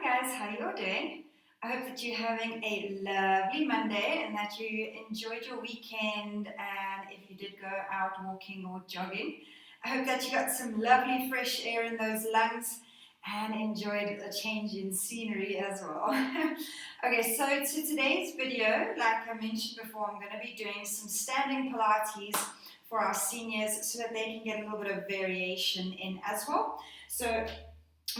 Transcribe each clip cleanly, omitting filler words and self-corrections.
guys, how you all doing? I hope that you're having a lovely Monday and that you enjoyed your weekend, and if you did go out walking or jogging, I hope that you got some lovely fresh air in those lungs and enjoyed a change in scenery as well. Okay, so to today's video, like I mentioned before, I'm going to be doing some standing Pilates for our seniors so that they can get a little bit of variation in as well. So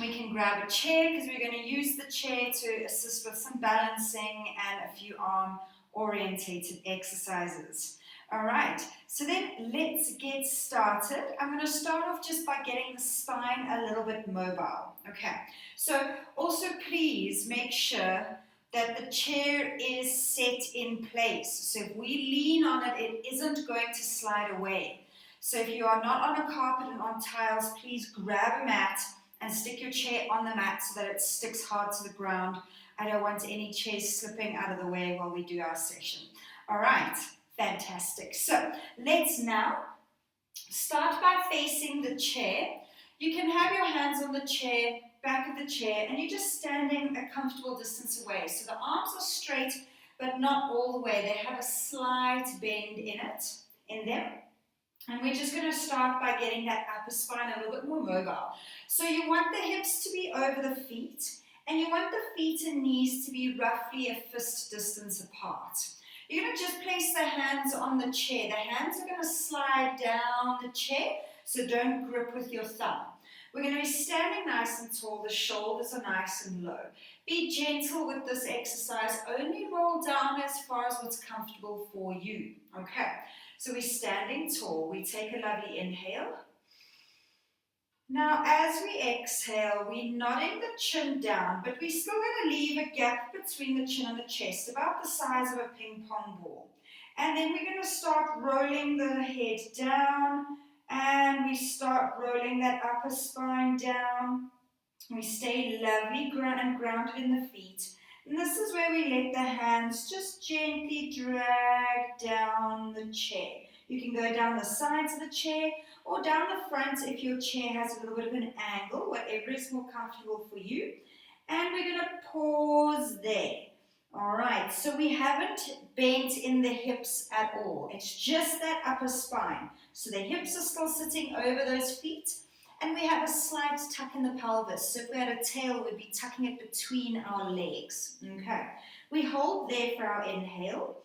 we can grab a chair because we're going to use the chair to assist with some balancing and a few arm orientated exercises. All right, so then let's get started. I'm going to start off just by getting the spine a little bit mobile. Okay, so also please make sure that the chair is set in place. So if we lean on it, it isn't going to slide away. So if you are not on a carpet and on tiles, please grab a mat and stick your chair on the mat so that it sticks hard to the ground. I don't want any chairs slipping out of the way while we do our session. All right, fantastic. So let's now start by facing the chair. You can have your hands on the chair, back of the chair, and you're just standing a comfortable distance away. So the arms are straight, but not all the way. They have a slight bend in them. And we're just going to start by getting that upper spine a little bit more mobile. So you want the hips to be over the feet, and you want the feet and knees to be roughly a fist distance apart. You're going to just place the hands on the chair. The hands are going to slide down the chair, so don't grip with your thumb. We're going to be standing nice and tall. The shoulders are nice and low. Be gentle with this exercise. Only roll down as far as what's comfortable for you. Okay. So we're standing tall. We take a lovely inhale. Now as we exhale, we're nodding the chin down, but we're still going to leave a gap between the chin and the chest, about the size of a ping pong ball. And then we're going to start rolling the head down, and we start rolling that upper spine down. We stay lovely and grounded in the feet. And this is where we let the hands just gently drag down the chair. You can go down the sides of the chair or down the front if your chair has a little bit of an angle, whatever is more comfortable for you. And we're going to pause there. All right, so we haven't bent in the hips at all. It's just that upper spine. So the hips are still sitting over those feet. And we have a slight tuck in the pelvis. So if we had a tail, we'd be tucking it between our legs. Okay. We hold there for our inhale.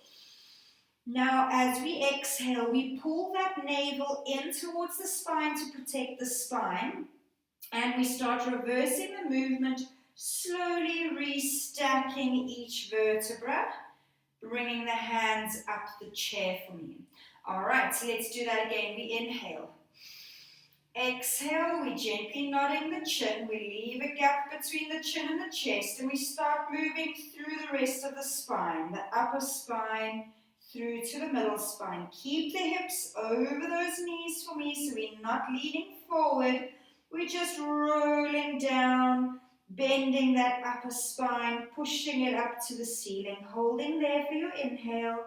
Now, as we exhale, we pull that navel in towards the spine to protect the spine. And we start reversing the movement, slowly restacking each vertebra, bringing the hands up the chair for me. All right, so let's do that again. We inhale. Exhale, we gently nodding the chin. We leave a gap between the chin and the chest, and we start moving through the rest of the spine, the upper spine through to the middle spine. Keep the hips over those knees for me, so we're not leaning forward. We're just rolling down, bending that upper spine, pushing it up to the ceiling, holding there for your inhale.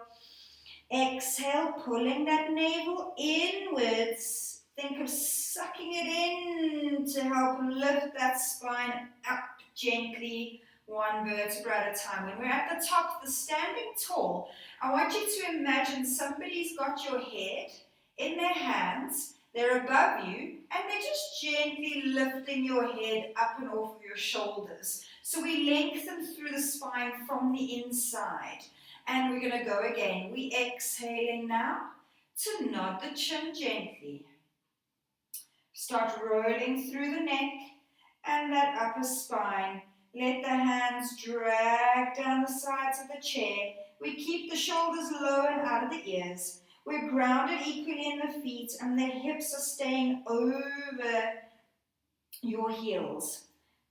Exhale, pulling that navel inwards. Think of sucking it in to help lift that spine up gently, one vertebra at a time. When we're at the top, the standing tall, I want you to imagine somebody's got your head in their hands, they're above you, and they're just gently lifting your head up and off of your shoulders. So we lengthen through the spine from the inside. And we're going to go again. We exhaling now to nod the chin gently. Start rolling through the neck and that upper spine. Let the hands drag down the sides of the chair. We keep the shoulders low and out of the ears. We're grounded equally in the feet, and the hips are staying over your heels.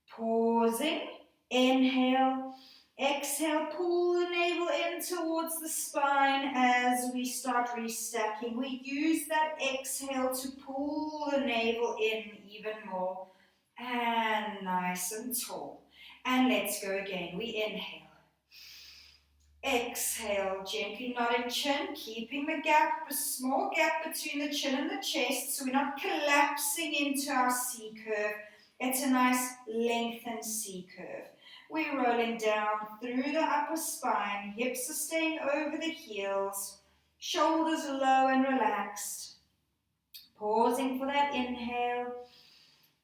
Pausing, inhale, exhale, pull the navel in towards the spine as we start restacking. We use that exhale to pull the navel in even more. And nice and tall. And let's go again. We inhale. Exhale, gently nodding chin, keeping the gap, a small gap between the chin and the chest, so we're not collapsing into our C curve. It's a nice lengthened C curve. We're rolling down through the upper spine, hips are staying over the heels, shoulders low and relaxed. Pausing for that inhale.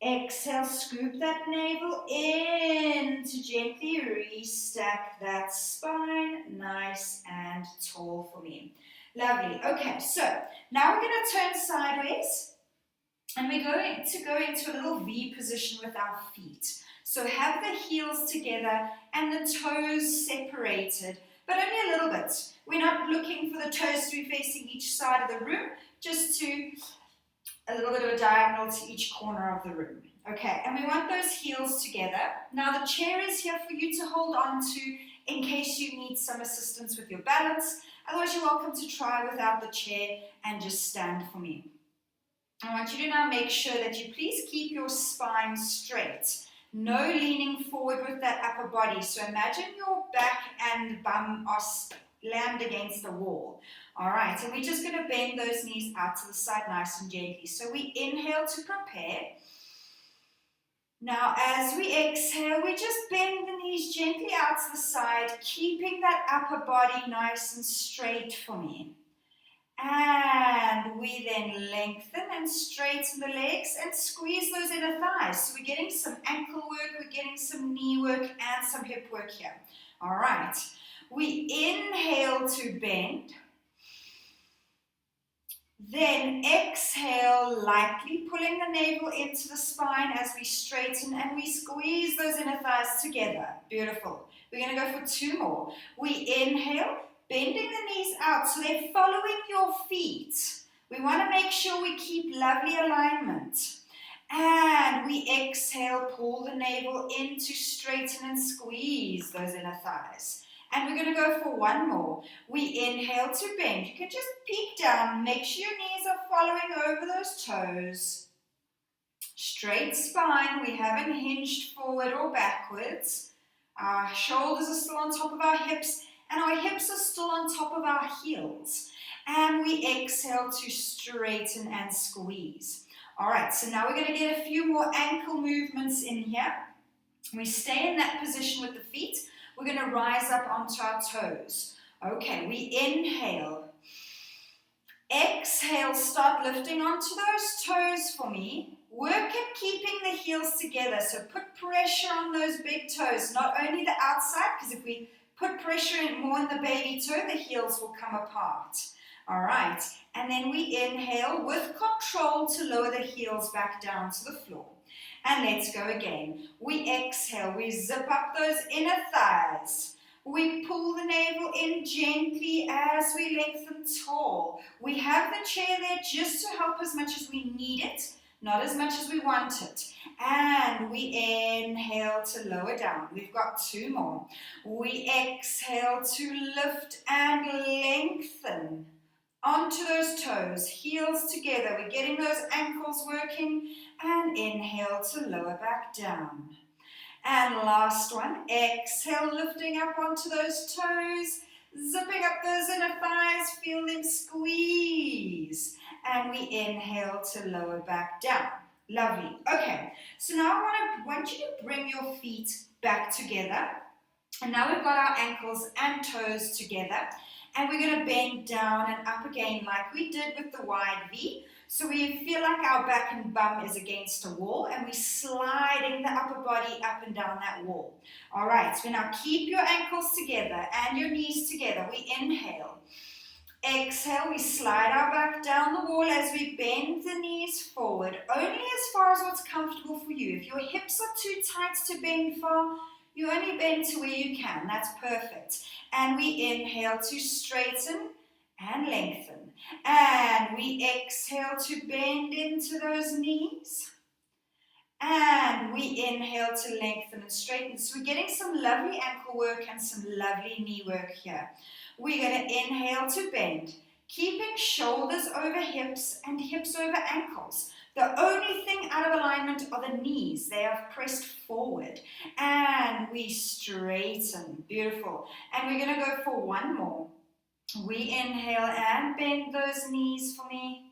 Exhale, scoop that navel in to gently restack that spine, nice and tall for me. Lovely. Okay, so now we're going to turn sideways and we're going to go into a little V position with our feet. So have the heels together and the toes separated, but only a little bit. We're not looking for the toes to be facing each side of the room, just to a little bit of a diagonal to each corner of the room. Okay, and we want those heels together. Now the chair is here for you to hold on to in case you need some assistance with your balance. Otherwise, you're welcome to try without the chair and just stand for me. I want you to now make sure that you please keep your spine straight. No leaning forward with that upper body. So imagine your back and bum are slammed against the wall. All right, and we're just going to bend those knees out to the side nice and gently. So we inhale to prepare. Now as we exhale, we just bend the knees gently out to the side, keeping that upper body nice and straight for me. And we then lengthen and straighten the legs and squeeze those inner thighs. So we're getting some ankle work, we're getting some knee work and some hip work here. All right, we inhale to bend. Then exhale, lightly pulling the navel into the spine as we straighten and we squeeze those inner thighs together. Beautiful. We're going to go for two more. We inhale, bending the knees out so they're following your feet. We want to make sure we keep lovely alignment. And we exhale, pull the navel in to straighten and squeeze those inner thighs. And we're going to go for one more. We inhale to bend. You can just peek down. Make sure your knees are following over those toes. Straight spine. We haven't hinged forward or backwards. Our shoulders are still on top of our hips. And our hips are still on top of our heels. And we exhale to straighten and squeeze. All right, so now we're going to get a few more ankle movements in here. We stay in that position with the feet. We're going to rise up onto our toes. Okay, we inhale. Exhale, start lifting onto those toes for me. Work at keeping the heels together. So put pressure on those big toes, not only the outside, because if we put pressure more on the baby toe, the heels will come apart. All right, and then we inhale with control to lower the heels back down to the floor. And let's go again. We exhale, we zip up those inner thighs. We pull the navel in gently as we lengthen tall. We have the chair there just to help as much as we need it, not as much as we want it. And we inhale to lower down. We've got two more. We exhale to lift and lengthen onto those toes, heels together. We're getting those ankles working. And inhale to lower back down. And last one, exhale, lifting up onto those toes, zipping up those inner thighs, feel them squeeze. And we inhale to lower back down. Lovely. Okay, so now I want you to bring your feet back together. And now we've got our ankles and toes together. And we're going to bend down and up again like we did with the wide V. So we feel like our back and bum is against a wall and we're sliding the upper body up and down that wall. All right, so now keep your ankles together and your knees together. We inhale. Exhale, we slide our back down the wall as we bend the knees forward, only as far as what's comfortable for you. If your hips are too tight to bend far, you only bend to where you can. That's perfect. And we inhale to straighten and lengthen. And we exhale to bend into those knees. And we inhale to lengthen and straighten. So we're getting some lovely ankle work and some lovely knee work here. We're going to inhale to bend, keeping shoulders over hips and hips over ankles. The only thing out of alignment are the knees. They are pressed forward. And we straighten. Beautiful. And we're going to go for one more. We inhale and bend those knees for me.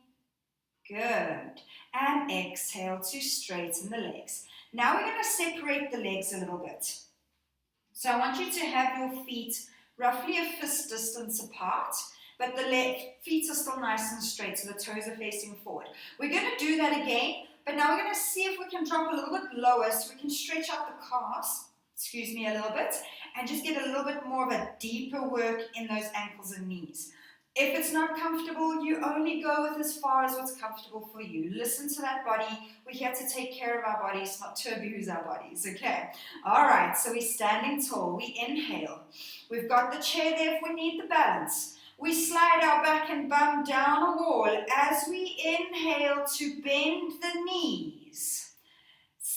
Good. And exhale to straighten the legs. Now we're going to separate the legs a little bit. So I want you to have your feet roughly a fist distance apart, but the left feet are still nice and straight, so the toes are facing forward. We're going to do that again, but now we're going to see if we can drop a little bit lower so we can stretch out the calves, excuse me, a little bit, and just get a little bit more of a deeper work in those ankles and knees. If it's not comfortable, you only go with as far as what's comfortable for you. Listen to that body. We're here to take care of our bodies, not to abuse our bodies, okay? All right, so we're standing tall. We inhale. We've got the chair there if we need the balance. We slide our back and bum down a wall as we inhale to bend the knees.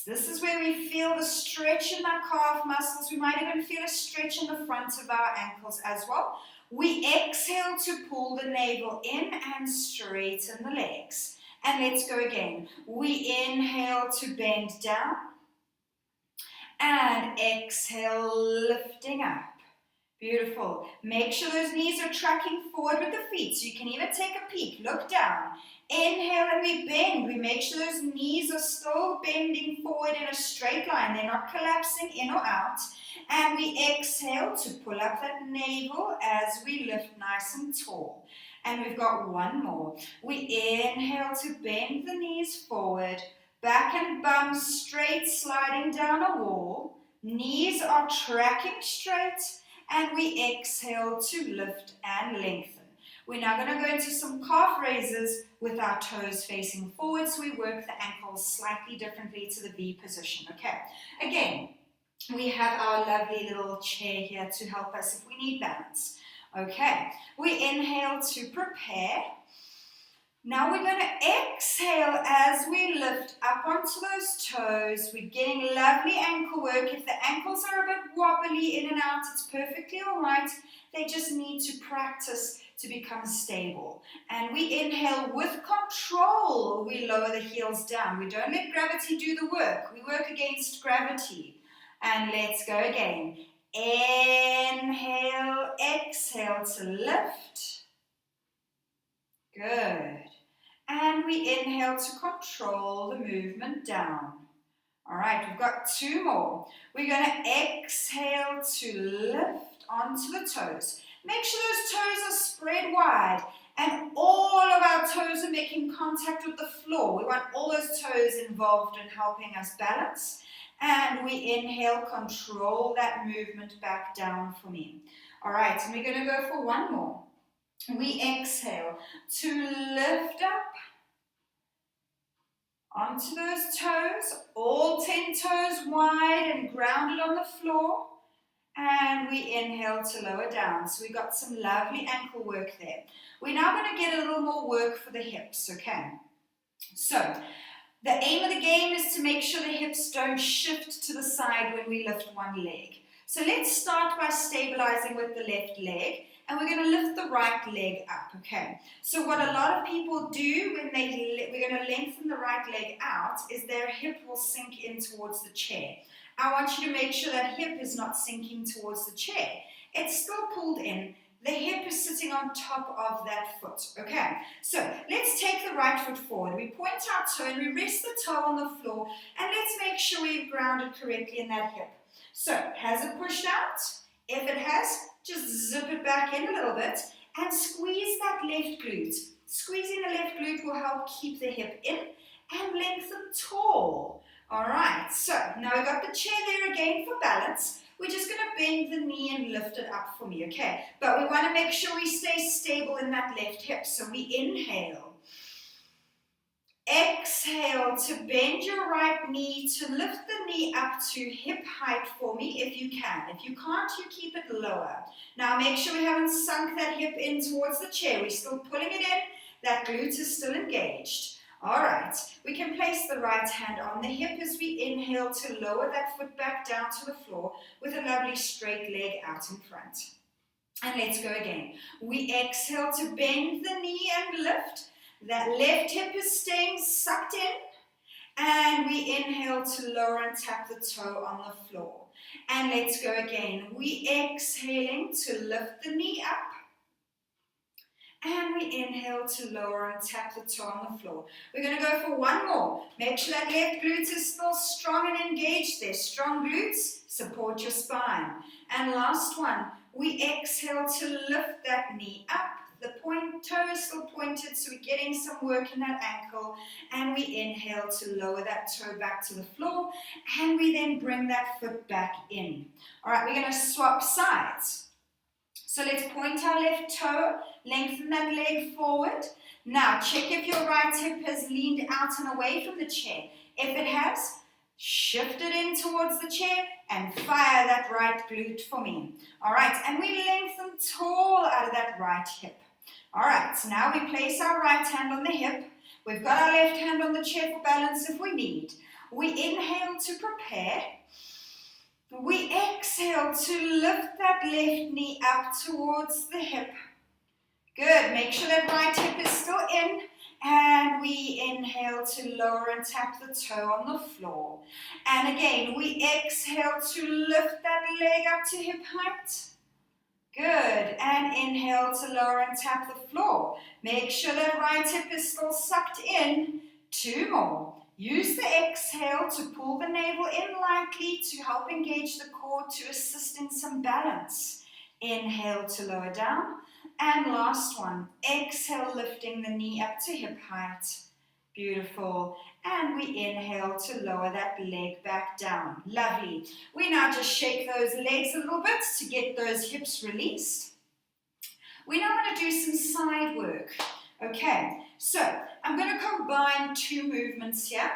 This is where we feel the stretch in our calf muscles. We might even feel a stretch in the front of our ankles as well. We exhale to pull the navel in and straighten the legs. And let's go again. We inhale to bend down. And exhale, lifting up. Beautiful. Make sure those knees are tracking forward with the feet. So you can even take a peek. Look down. Inhale and we bend. We make sure those knees are still bending forward in a straight line. They're not collapsing in or out. And we exhale to pull up that navel as we lift nice and tall. And we've got one more. We inhale to bend the knees forward. Back and bum straight, sliding down a wall. Knees are tracking straight. And we exhale to lift and lengthen. We're now going to go into some calf raises with our toes facing forward. So we work the ankles slightly differently to the V position. Okay. Again, we have our lovely little chair here to help us if we need balance. Okay. We inhale to prepare. Now we're going to exhale as we lift up onto those toes. We're getting lovely ankle work. If the ankles are a bit wobbly in and out, it's perfectly all right. They just need to practice to become stable. And we inhale with control. We lower the heels down. We don't let gravity do the work. We work against gravity. And let's go again. Inhale, exhale to lift. Good. And we inhale to control the movement down. All right, we've got two more. We're going to exhale to lift onto the toes. Make sure those toes are spread wide and all of our toes are making contact with the floor. We want all those toes involved in helping us balance. And we inhale, control that movement back down for me. All right, and we're going to go for one more. We exhale to lift up onto those toes, all 10 toes wide and grounded on the floor. And we inhale to lower down. So we got some lovely ankle work there. We're now going to get a little more work for the hips, okay? So the aim of the game is to make sure the hips don't shift to the side when we lift one leg. So let's start by stabilizing with the left leg. And we're going to lift the right leg up, okay? So what a lot of people do when we're going to lengthen the right leg out is their hip will sink in towards the chair. I want you to make sure that hip is not sinking towards the chair. It's still pulled in. The hip is sitting on top of that foot, okay? So let's take the right foot forward. We point our toe and we rest the toe on the floor. And let's make sure we've grounded correctly in that hip. So has it pushed out? If it has, just zip it back in a little bit and squeeze that left glute. Squeezing the left glute will help keep the hip in and lengthen tall. All right, so now we've got the chair there again for balance. We're just going to bend the knee and lift it up for me, okay? But we want to make sure we stay stable in that left hip. So we inhale. Exhale to bend your right knee, to lift the knee up to hip height for me if you can. If you can't, you keep it lower. Now make sure we haven't sunk that hip in towards the chair. We're still pulling it in. That glute is still engaged. All right, we can place the right hand on the hip as we inhale to lower that foot back down to the floor with a lovely straight leg out in front. And let's go again. We exhale to bend the knee and lift. That left hip is staying sucked in. And we inhale to lower and tap the toe on the floor. And let's go again. We exhaling to lift the knee up. And we inhale to lower and tap the toe on the floor. We're going to go for one more. Make sure that left glute is still strong and engaged there. Strong glutes, support your spine. And last one, we exhale to lift that knee up. The toe is still pointed, so we're getting some work in that ankle. And we inhale to lower that toe back to the floor. And we then bring that foot back in. All right, we're going to swap sides. So let's point our left toe, lengthen that leg forward. Now check if your right hip has leaned out and away from the chair. If it has, shift it in towards the chair and fire that right glute for me. All right, and we lengthen tall out of that right hip. All right, so now we place our right hand on the hip. We've got our left hand on the chair for balance if we need. We inhale to prepare. We exhale to lift that left knee up towards the hip. Good. Make sure that right hip is still in. And we inhale to lower and tap the toe on the floor. And again, we exhale to lift that leg up to hip height. Good. And inhale to lower and tap the floor. Make sure that right hip is still sucked in. 2 more. Use the exhale to pull the navel in lightly to help engage the core to assist in some balance. Inhale to lower down. And last one, exhale, lifting the knee up to hip height. Beautiful. And we inhale to lower that leg back down. Lovely. We now just shake those legs a little bit to get those hips released. We now want to do some side work. Okay, so I'm going to combine 2 movements here.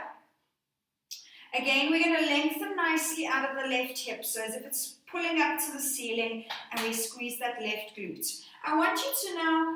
Again, we're going to lengthen nicely out of the left hip, so as if it's pulling up to the ceiling, and we squeeze that left glute. I want you to now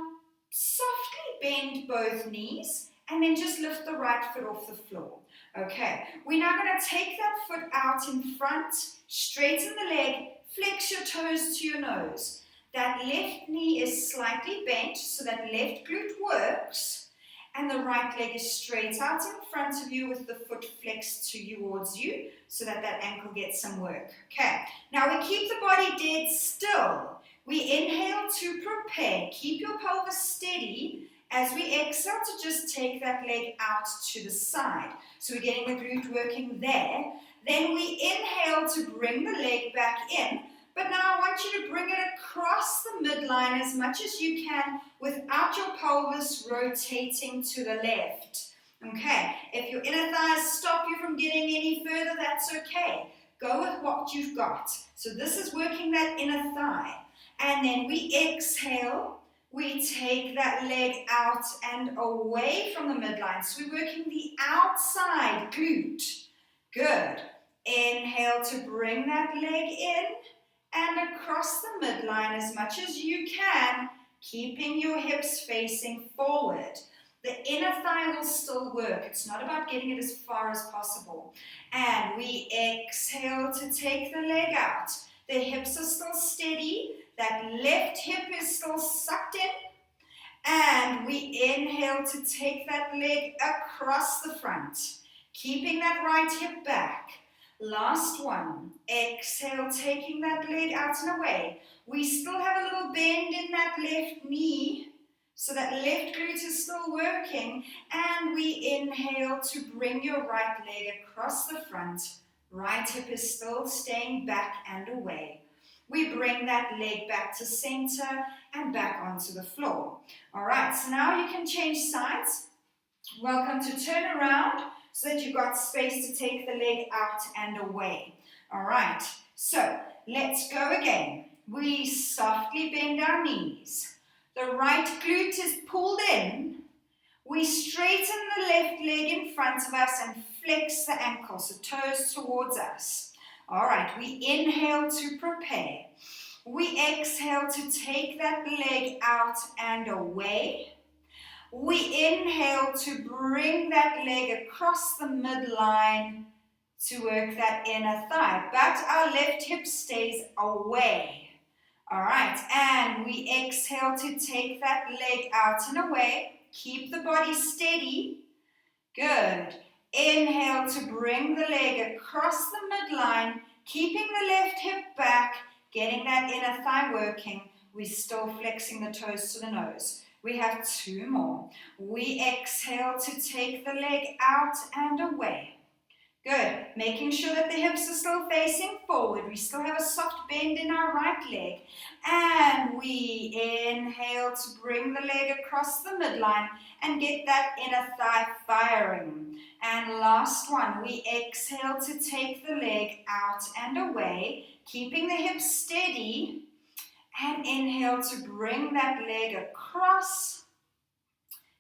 softly bend both knees, and then just lift the right foot off the floor. Okay, we're now going to take that foot out in front, straighten the leg, flex your toes to your nose. That left knee is slightly bent, so that left glute works, and the right leg is straight out in front of you with the foot flexed towards you, so that that ankle gets some work. Okay, now we keep the body dead still. We inhale to prepare. Keep your pelvis steady as we exhale to just take that leg out to the side. So we're getting the glute working there. Then we inhale to bring the leg back in. But now I want you to bring it across the midline as much as you can without your pelvis rotating to the left. Okay, if your inner thighs stop you from getting any further, that's okay. Go with what you've got. So this is working that inner thigh. And then we exhale, we take that leg out and away from the midline. So we're working the outside glute. Good. Inhale to bring that leg in. And across the midline as much as you can, keeping your hips facing forward. The inner thigh will still work. It's not about getting it as far as possible. And we exhale to take the leg out. The hips are still steady. That left hip is still sucked in. And we inhale to take that leg across the front, keeping that right hip back. Last one. Exhale, taking that leg out and away. We still have a little bend in that left knee, so that left glute is still working. And we inhale to bring your right leg across the front. Right hip is still staying back and away. We bring that leg back to center and back onto the floor. All right, so now you can change sides. Welcome to turn around, so that you've got space to take the leg out and away. All right, so let's go again. We softly bend our knees. The right glute is pulled in. We straighten the left leg in front of us and flex the ankle, so toes towards us. All right, we inhale to prepare. We exhale to take that leg out and away. We inhale to bring that leg across the midline to work that inner thigh, but our left hip stays away. All right, and we exhale to take that leg out and away. Keep the body steady. Good. Inhale to bring the leg across the midline, keeping the left hip back, getting that inner thigh working. We're still flexing the toes to the nose. We have 2 more. We exhale to take the leg out and away. Good. Making sure that the hips are still facing forward. We still have a soft bend in our right leg. And we inhale to bring the leg across the midline and get that inner thigh firing. And last one, we exhale to take the leg out and away, keeping the hips steady. And inhale to bring that leg across.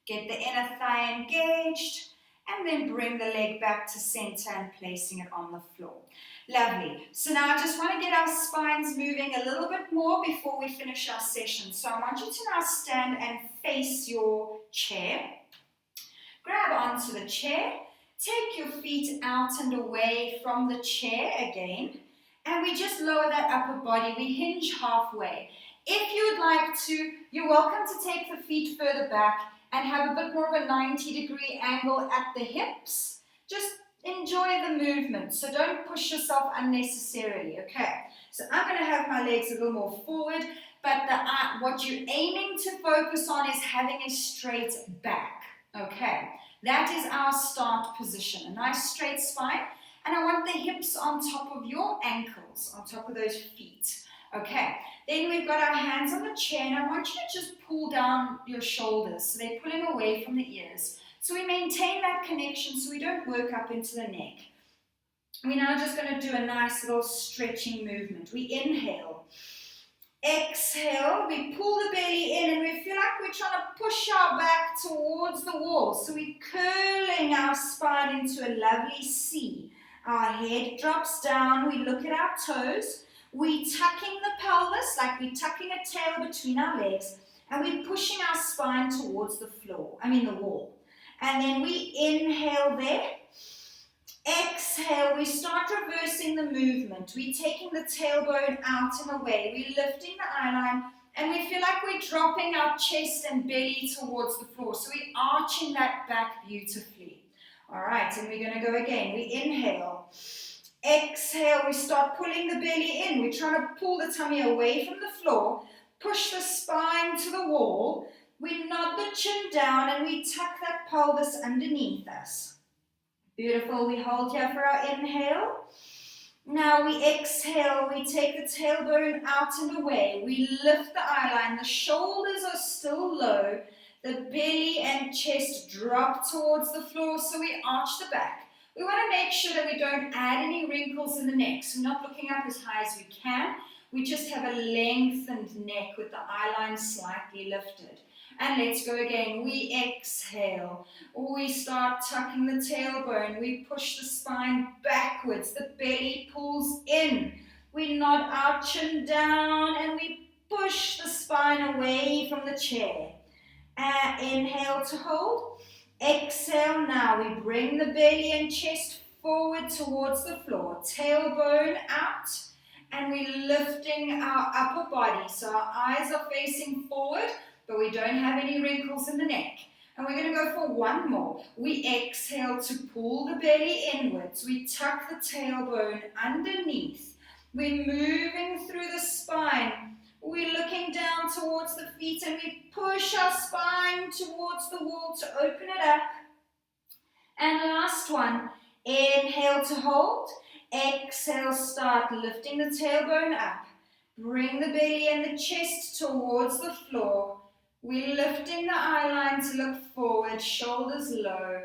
Get the inner thigh engaged. And then bring the leg back to center and placing it on the floor. Lovely. So now I just want to get our spines moving a little bit more before we finish our session. So I want you to now stand and face your chair. Grab onto the chair. Take your feet out and away from the chair again. And we just lower that upper body. We hinge halfway. If you would like to, you're welcome to take the feet further back and have a bit more of a 90-degree angle at the hips. Just enjoy the movement, so don't push yourself unnecessarily, okay? So I'm going to have my legs a little more forward, but what you're aiming to focus on is having a straight back, okay? That is our start position, a nice straight spine, and I want the hips on top of your ankles, on top of those feet. Okay, then we've got our hands on the chair, and I want you to just pull down your shoulders, so they're pulling away from the ears. So we maintain that connection so we don't work up into the neck. We're now just going to do a nice little stretching movement. We inhale, exhale, we pull the belly in, and we feel like we're trying to push our back towards the wall. So we're curling our spine into a lovely C. Our head drops down, we look at our toes. We're tucking the pelvis like we're tucking a tail between our legs, and we're pushing our spine towards the wall. And then we inhale there. Exhale, we start reversing the movement. We're taking the tailbone out and away. We're lifting the eyeline, and we feel like we're dropping our chest and belly towards the floor. So we're arching that back beautifully. All right, and we're going to go again. We inhale. Exhale, we start pulling the belly in. We're trying to pull the tummy away from the floor, push the spine to the wall. We nod the chin down and we tuck that pelvis underneath us. Beautiful. We hold here for our inhale. Now we exhale. We take the tailbone out and away. We lift the eyeline. The shoulders are still low. The belly and chest drop towards the floor, so we arch the back. We want to make sure that we don't add any wrinkles in the neck. So we're not looking up as high as we can. We just have a lengthened neck with the eyeline slightly lifted. And let's go again. We exhale. We start tucking the tailbone. We push the spine backwards. The belly pulls in. We nod our chin down and we push the spine away from the chair. Inhale to hold. Exhale now, we bring the belly and chest forward towards the floor, tailbone out, and we're lifting our upper body. So our eyes are facing forward, but we don't have any wrinkles in the neck. And we're going to go for one more. We exhale to pull the belly inwards. We tuck the tailbone underneath. We're moving through the spine. We're looking down towards the feet and we push our spine towards the wall to open it up. And last one, inhale to hold. Exhale, start lifting the tailbone up. Bring the belly and the chest towards the floor. We're lifting the eyeline to look forward, shoulders low.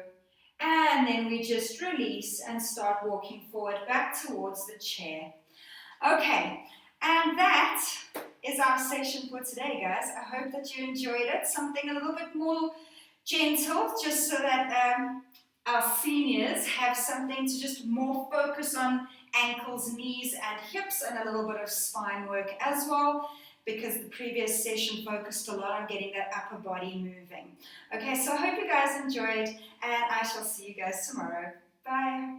And then we just release and start walking forward back towards the chair. Okay, and that is our session for today, guys. I hope that you enjoyed it. Something a little bit more gentle, just so that our seniors have something to just more focus on ankles, knees, and hips, and a little bit of spine work as well, because the previous session focused a lot on getting that upper body moving. Okay, so I hope you guys enjoyed, and I shall see you guys tomorrow. Bye.